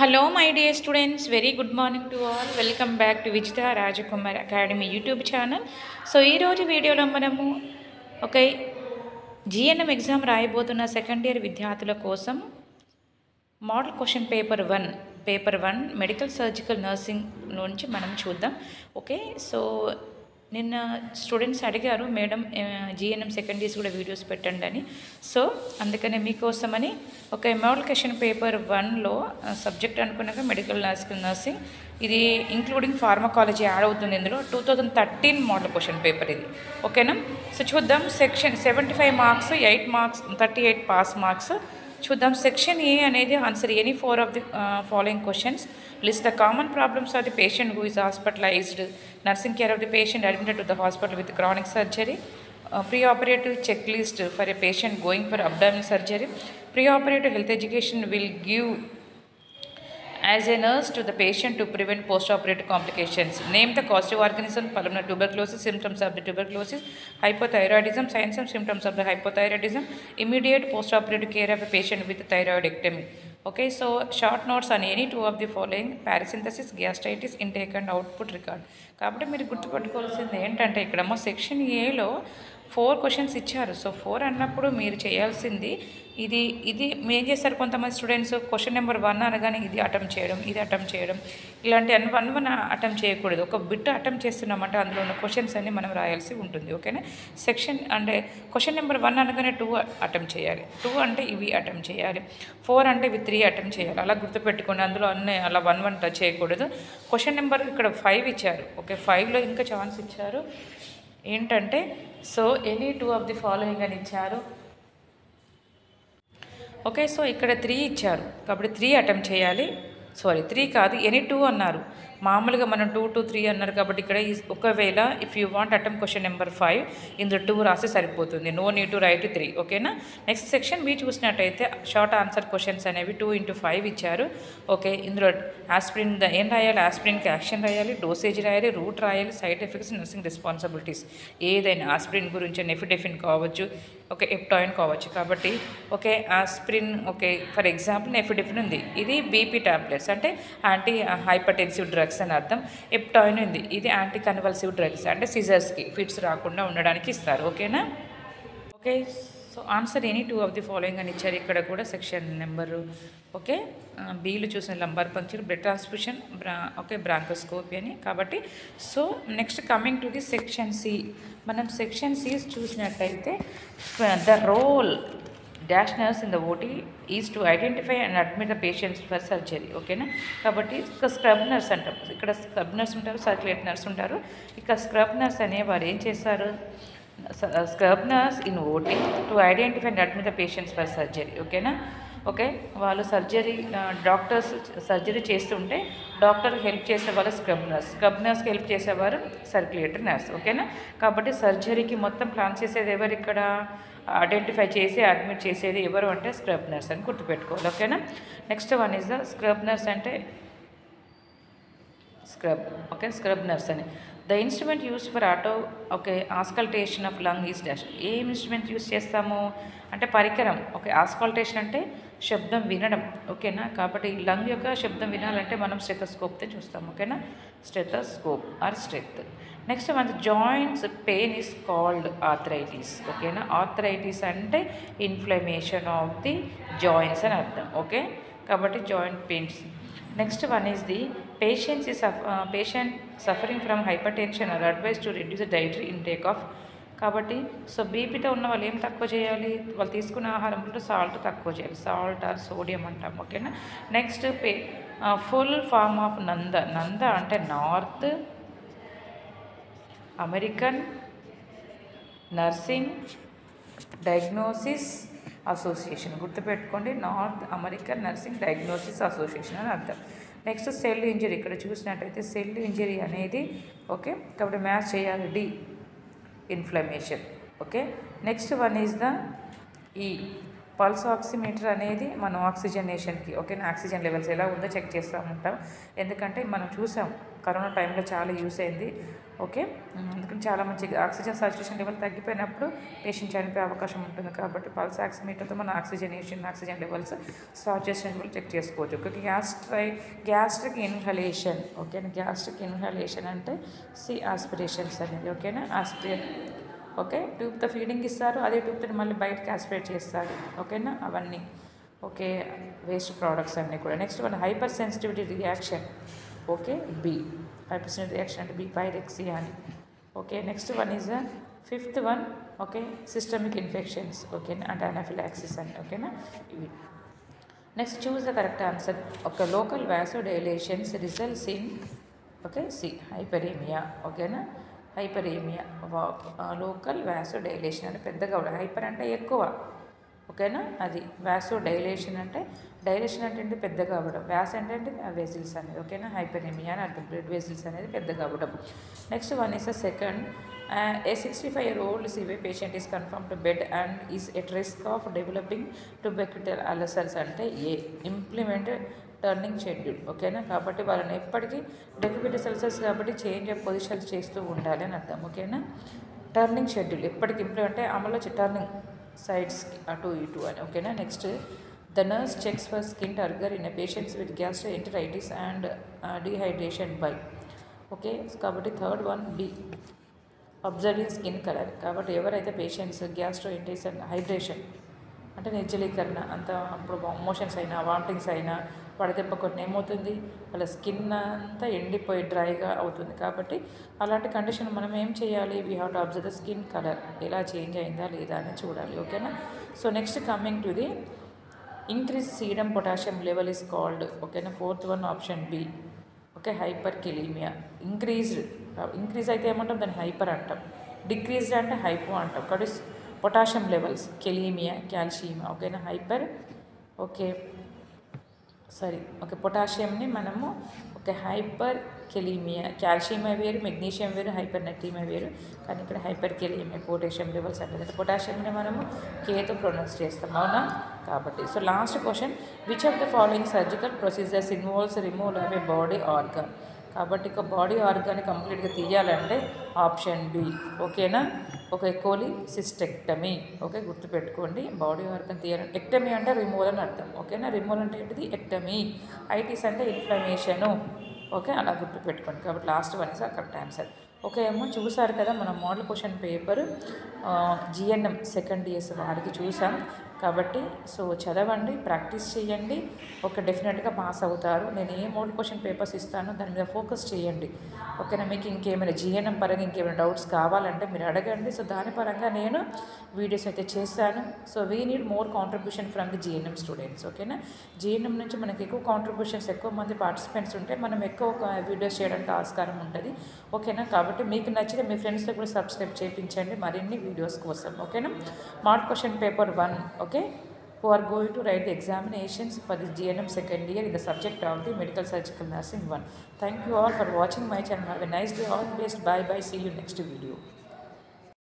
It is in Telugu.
Hello, my dear students. Very good morning to all. Welcome back to Vijita Rajakumar Academy YouTube channel. So ఈరోజు వీడియోలో మనము ఓకే జిఎన్ఎం ఎగ్జామ్ రాయబోతున్న సెకండ్ ఇయర్ విద్యార్థుల కోసం model question paper one medical surgical nursing నుంచి మనం చూద్దాం. ఓకే, సో నిన్న స్టూడెంట్స్ అడిగారు మేడం జిఎన్ఎం సెకండ్ ఇయర్స్ కూడా వీడియోస్ పెట్టండి అని. సో అందుకనే మీకోసమని ఒక మోడల్ క్వశ్చన్ పేపర్ వన్లో సబ్జెక్ట్ అనుకున్నాక మెడికల్ నర్సింగ్ ఇది ఇంక్లూడింగ్ ఫార్మకాలజీ యాడ్ అవుతుంది. ఇందులో 2013 మోడల్ క్వశ్చన్ పేపర్ ఇది. ఓకేనా, సో చూద్దాం. Section 75 marks, 8 marks, 38 pass marks. చూద్దాం. సెక్షన్ ఏ అనేది answer any 4 of the following questions. List the common problems of the patient who is hospitalised, nursing care of the patient admitted to the hospital with chronic surgery, pre-operative checklist for a patient going for abdominal surgery, pre-operative health education will give as a nurse to the patient to prevent post-operative complications. Name the causative organism, pulmonary tuberculosis, symptoms of the tuberculosis, hypothyroidism, signs and symptoms of the hypothyroidism, immediate post-operative care of a patient with thyroidectomy. Okay, so short notes on any two of the following: paracentesis, gastritis, intake and output record. కాబట్టి మీరు గుర్తుపట్టుకోవాల్సింది ఏంటంటే ఇక్కడేమో సెక్షన్ ఏలో 4 క్వశ్చన్స్ ఇచ్చారు. సో 4 అన్నప్పుడు మీరు చేయాల్సింది ఇది ఏం చేస్తారు కొంతమంది స్టూడెంట్స్ క్వశ్చన్ నెంబర్ 1 అనగానే ఇది అటెంప్ట్ చేయడం ఇలాంటి వన్ అటెంప్ట్ చేయకూడదు. ఒక బిట్ అటెంప్ట్ చేస్తున్నామంటే అందులో ఉన్న క్వశ్చన్స్ అన్ని మనం రాయాల్సి ఉంటుంది. ఓకేనా, సెక్షన్ అంటే క్వశ్చన్ నెంబర్ 1 అనగానే 2 అటెంప్ట్ చేయాలి, 2 అంటే ఇవి అటెంప్ట్ చేయాలి, 4 అంటే ఇవి 3 అటెంప్ట్ చేయాలి. అలా గుర్తుపెట్టుకోండి. అందులో అన్నీ అలా 1 టచ్ చేయకూడదు. క్వశ్చన్ నెంబర్ ఇక్కడ 5 ఇచ్చారు. ఓకే, 5లో ఇంకా ఛాన్స్ ఇచ్చారు ఏంటంటే so any 2 of the following అని ఇచ్చారు. ఓకే, సో ఇక్కడ 3 ఇచ్చారు కాబట్టి 3 అటెంప్ట్ చేయాలి. 3 కాదు, ఎనీ 2 అన్నారు. మామూలుగా మనం 2 to 3 అన్నారు కాబట్టి ఇక్కడ ఒకవేళ if you want attempt question number 5 ఇందులో 2 రాస్తే సరిపోతుంది. No need to write 3. ఓకేనా, నెక్స్ట్ సెక్షన్ బి చూసినట్టయితే షార్ట్ ఆన్సర్ క్వశ్చన్స్ అనేవి 2 into 5 ఇచ్చారు. ఓకే, ఇందులో ఆస్పిరిన్ ఏం రాయాలి, ఆస్పిరిన్కి యాక్షన్ రాయాలి, డోసేజ్ రాయాలి, రూట్ రాయాలి, సైడ్ ఎఫెక్ట్స్, నర్సింగ్ రెస్పాన్సిబిలిటీస్. ఏదైనా ఆస్పిరిన్ గురించి నెఫిడెఫిన్ కావచ్చు, ఓకే ఎప్టాయిన్ కావచ్చు. కాబట్టి okay aspirin, okay for example nifedipine ఉంది, ఇది బీపీ టాబ్లెట్స్ అంటే యాంటీ హైపర్టెన్సివ్ డ్రగ్స్ అని అర్థం. ఎప్టాయిన్ ఉంది, ఇది యాంటీ కన్వల్సివ్ డ్రగ్స్ అంటే సిజర్స్కి ఫిట్స్ రాకుండా ఉండడానికి ఇస్తారు. ఓకేనా, okay so answer any 2 of the following అని ఇచ్చారు. ఇక్కడ కూడా సెక్షన్ నెంబరు ఓకే బీలు చూసిన lumbar puncture, blood transfusion, okay bronchoscopy అని. కాబట్టి so next coming to the section C. మనం సెక్షన్ సి చూసినట్టయితే the role dash nurse in the OT is to identify and admit the patients for surgery. ఓకేనా, కాబట్టి ఇక్కడ స్క్రబ్ నర్స్ అంటాం. ఇక్కడ స్క్రబ్ నర్స్ ఉంటారు, సర్క్యులేట్ నర్స్ ఉంటారు. ఇక్కడ స్క్రబ్ నర్స్ అనేవారు ఏం చేస్తారు, scrub nurse in OT to identify and admit the patients for surgery. ఓకేనా, ఓకే వాళ్ళు డాక్టర్స్ సర్జరీ చేస్తుంటే డాక్టర్ హెల్ప్ చేసేవాళ్ళు స్క్రబ్ నర్స్కి హెల్ప్ చేసేవారు సర్క్యులేటర్ నర్స్. ఓకేనా, కాబట్టి సర్జరీకి మొత్తం ప్లాన్ చేసేది ఎవరు, ఇక్కడ ఐడెంటిఫై చేసి అడ్మిట్ చేసేది ఎవరు అంటే స్క్రబ్ నర్స్ అని గుర్తుపెట్టుకోవాలి. ఓకేనా, next one is the scrub nurse అంటే స్క్రబ్ నర్స్ అని. The instrument use for auscultation of lung is dash. A instrument use చేస్తాము అంటే పరికరం. ఓకే, ఆస్కల్టేషన్ అంటే శబ్దం వినడం. ఓకేనా, కాబట్టి లంగ్ యొక్క శబ్దం వినాలంటే మనం స్టెథోస్కోప్తో చూస్తాం. ఓకేనా, స్టెథోస్కోప్ ఆర్ స్ట్రెత్. నెక్స్ట్ మన joints pain is called arthritis. ఓకేనా, ఆర్థరైటిస్ అంటే ఇన్ఫ్లమేషన్ ఆఫ్ ది జాయింట్స్ అని అర్థం. ఓకే, కాబట్టి joint pains. Next one is the patient suffering from hypertension or advise to reduce the dietary intake of. కాబట్టి సో బీపీతో ఉన్న వాళ్ళు ఏం తక్కువ చేయాలి, వాళ్ళు తీసుకున్న ఆహారంలో సాల్ట్ తక్కువ చేయాలి, సాల్ట్ ఆర్ సోడియం అంటాం. ఓకేనా, next full form of NANDA అంటే North American nursing diagnosis association. గుర్తుపెట్టుకోండి, North American nursing diagnosis association అని అర్థం. Next cell injury. ఇక్కడ చూసినట్టయితే సెల్ ఇంజరీ అనేది ఓకే కాబట్టి మ్యాచ్ చేయాలి D inflammation. Okay, next one is the ఈ పల్స్ ఆక్సిమీటర్ అనేది మనం ఆక్సిజనేషన్కి ఓకేనా, ఆక్సిజన్ లెవెల్స్ ఎలా ఉందో చెక్ చేస్తూ ఉంటాం. ఎందుకంటే మనం చూసాం కరోనా టైంలో చాలా యూస్ అయింది. ఓకే, అందుకని చాలా మంచిగా ఆక్సిజన్ సాచురేషన్ లెవెల్ తగ్గిపోయినప్పుడు పేషెంట్ చనిపోయే అవకాశం ఉంటుంది. కాబట్టి పల్స్ ఆక్సిమీటర్తో మన oxygen levels saturation level check చేసుకోవచ్చు. ఓకే, గ్యాస్ట్రిక్ ఇన్హలేషన్ ఓకేనా. గ్యాస్ట్రిక్ ఇన్హలేషన్ అంటే ఆస్పిరేషన్స్ అనేది ఓకేనా. ఓకే, ట్యూబ్తో ఫీడింగ్ ఇస్తారు, అదే ట్యూబ్తో మళ్ళీ బయటకి ఆస్పిరేట్ చేస్తారు ఓకేనా. అవన్నీ ఓకే, వేస్ట్ ప్రోడక్ట్స్ అన్నీ కూడా. Next one hypersensitivity reaction okay, B hypersensitive reaction అంటే బి పైరెక్సియా అని. Okay, next one is fifth one okay, systemic infections ఓకేనా, అంటే అనాఫిలాక్సిస్ అని ఓకేనా ఇవి. Next choose the correct answer. ఒక local vasodilations results in okay C hyperaemia ఓకేనా. హైపరేమియా లోకల్ వాసోడైలేషన్ అంటే పెద్దగా కూడా, హైపర్ అంటే ఎక్కువ ఓకేనా, అది వాసోడైలేషన్ అంటే డైలేషన్ అంటే పెద్దగా అవ్వడం, వ్యాస్ అంటే వెజిల్స్ అనేది ఓకేనా. హైపరేమియా అని అర్థం, బ్లడ్ వెజిల్స్ అనేది పెద్దగా అవ్వడం. Next one is second, A 65-year-old CV patient is confirmed to bed and is at risk of developing tubercular ulcers అంటే ఏ ఇంప్లిమెంట్ టర్నింగ్ షెడ్యూల్ ఓకేనా. కాబట్టి వాళ్ళని ఎప్పటికీ డెక్యుబిటస్ అల్సర్స్ కాబట్టి చేంజ్ ఆఫ్ పొజిషన్స్ చేస్తూ ఉండాలి అని అర్థం ఓకేనా. టర్నింగ్ షెడ్యూల్ ఎప్పటికి ఇంప్లిమెంట్ అంటే అమలు టర్నింగ్ సైడ్స్కి అటు ఇటు అని ఓకేనా. Next the nurse checks for skin turgor in patients with gastroenteritis and dehydration by okay. కాబట్టి third one B observing skin colour. కాబట్టి ఎవరైతే పేషెంట్స్ గ్యాస్ట్రోఎంటరైటిస్ అండ్ హైడ్రేషన్ అంటే నిర్జలీకరణ అంత అప్పుడు మోషన్స్ అయినా వామిటింగ్స్ అయినా వడదెబ్బ కొట్టిన ఏమవుతుంది, వాళ్ళ స్కిన్ అంతా ఎండిపోయి డ్రైగా అవుతుంది. కాబట్టి అలాంటి కండిషన్ మనం ఏం చేయాలి, we have to observe the skin colour ఎలా చేంజ్ అయిందా లేదా అని చూడాలి ఓకేనా. So next coming to the increase serum potassium level is called ఓకేనా. Fourth one option B okay, hyperkalaemia. Increase అయితే ఏమంటాం, దాన్ని హైపర్ అంటాం. డిక్రీజ్డ్ అంటే హైపో అంటాం. కాబట్టి పొటాషియం లెవెల్స్ కెలీమియా క్యాల్షియం ఓకేనా. హైపర్ ఓకే సారీ ఓకే, పొటాషియంని మనము ఓకే హైపర్ కెలీమియా, కాల్షియం వేరు మెగ్నీషియం వేరు హైపర్ నెట్రీమియా వేరు, కానీ ఇక్కడ హైపర్ కెలీమియా పొటాషియం లెవెల్స్ అంటే పొటాషియంని మనము కేతో ప్రొనౌన్స్ చేస్తాం అవునా. కాబట్టి so last question, which of the following surgical procedures involves removal of A body organ. కాబట్టి ఒక బాడీ ఆర్గాన్ని కంప్లీట్గా తీయాలంటే ఆప్షన్ బి ఓకేనా. ఒక కోలిసిస్టెక్టమీ ఓకే, గుర్తుపెట్టుకోండి. బాడీ ఆర్గన్ తీయాలంటే ఎక్టమీ అంటే రిమూవల్ అని అర్థం ఓకేనా. రిమూవల్ అంటే ఏంటిది ఎక్టమీ, ఐటిస్ అంటే ఇన్ఫ్లమేషను ఓకే, అలా గుర్తుపెట్టుకోండి. కాబట్టి last one is correct answer. Okay ఏమో చూసారు కదా మనం model question paper GNM second years వారికి చూసాం. కాబట్టి సో చదవండి, ప్రాక్టీస్ చేయండి, ఓకే డెఫినెట్గా పాస్ అవుతారు. నేను ఏ మోడల్ క్వశ్చన్ పేపర్స్ ఇస్తానో దాని మీద ఫోకస్ చేయండి ఓకేనా. మీకు ఇంకేమైనా జిఎన్ఎం పరంగా ఇంకేమైనా డౌట్స్ కావాలంటే మీరు అడగండి. సో దాని పరంగా నేను వీడియోస్ అయితే చేస్తాను. So we need more contribution from the GNM students ఓకేనా. జిఎన్ఎం నుంచి మనకి ఎక్కువ కాంట్రిబ్యూషన్స్, ఎక్కువ మంది పార్టిసిపెంట్స్ ఉంటే మనం ఎక్కువ వీడియోస్ చేయడానికి ఆస్కారం ఉంటుంది ఓకేనా. కాబట్టి మీకు నచ్చితే మీ ఫ్రెండ్స్తో కూడా సబ్స్క్రైబ్ చేయించండి మరిన్ని వీడియోస్ కోసం ఓకేనా. Model question paper 1 okay, who are going to write the examinations for the GNM second year in the subject of the medical surgical nursing 1. Thank you all for watching my channel. Have a nice day all. Best. Bye bye. See you next video.